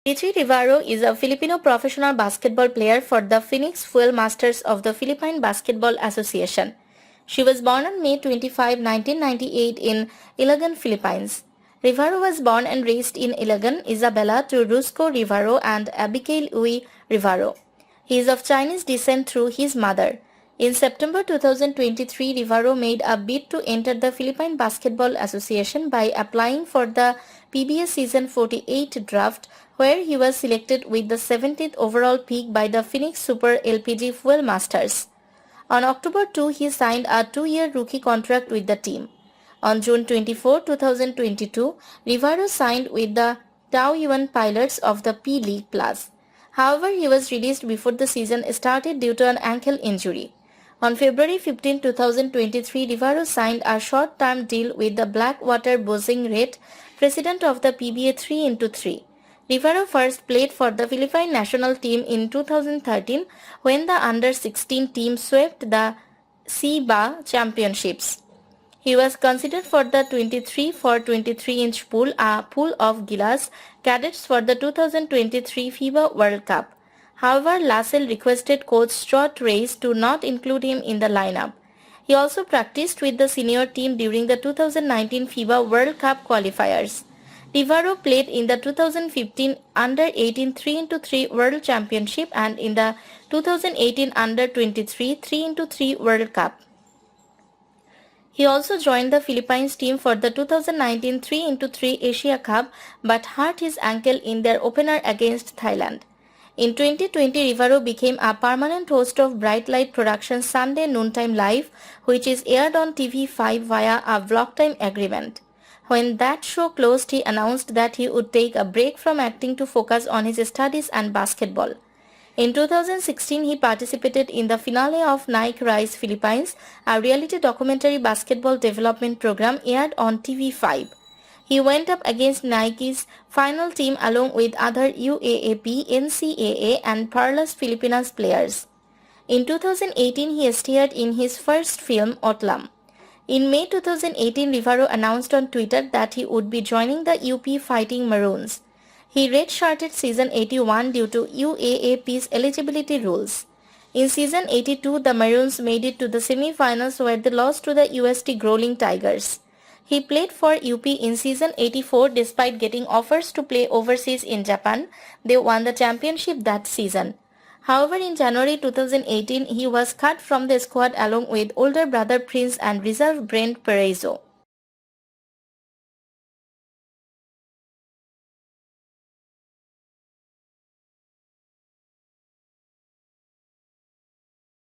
Ricci Rivero is a Filipino professional basketball player for the Phoenix Fuel Masters of the Philippine Basketball Association. She was born on May 25, 1998 in Ilagan, Philippines. Rivero was born and raised in Ilagan, Isabela to Ruzcko Rivero and Abigail Uy-Rivero. He is of Chinese descent through his mother. In September 2023, Rivero made a bid to enter the Philippine Basketball Association by applying for the PBA Season 48 draft, where he was selected with the 17th overall pick by the Phoenix Super LPG Fuel Masters. On October 2, he signed a 2-year rookie contract with the team. On June 24, 2022, Rivero signed with the Taoyuan Pilots of the P-League Plus. However, he was released before the season started due to an ankle injury. On February 15, 2023, Rivero signed a short-term deal with the Blackwater Buzzing Red, president of the PBA 3x3. Rivero first played for the Philippine national team in 2013 when the under-16 team swept the CBA championships. He was considered for the 23 for 23-inch pool, a pool of Gilas cadets for the 2023 FIBA World Cup. However, Lascelles requested coach Stuart Reyes to not include him in the lineup. He also practiced with the senior team during the 2019 FIBA World Cup qualifiers. Rivero played in the 2015 Under-18 3x3 World Championship and in the 2018 Under-23 3x3 World Cup. He also joined the Philippines team for the 2019 3x3 Asia Cup but hurt his ankle in their opener against Thailand. In 2020, Rivero became a permanent host of Bright Light Productions' Sunday Noontime Live, which is aired on TV5 via a block time agreement. When that show closed, he announced that he would take a break from acting to focus on his studies and basketball. In 2016, he participated in the finale of Nike Rise Philippines, a reality documentary basketball development program aired on TV5. He went up against Nike's final team along with other UAAP, NCAA and Perlas Filipinas players. In 2018, he starred in his first film, Otlam. In May 2018, Rivero announced on Twitter that he would be joining the UP Fighting Maroons. He redshirted season 81 due to UAAP's eligibility rules. In season 82, the Maroons made it to the semi-finals where they lost to the UST Growling Tigers. He played for UP in season 84 despite getting offers to play overseas in Japan. They won the championship that season. However, in January 2018, he was cut from the squad along with older brother Prince and reserve Brent Perezo.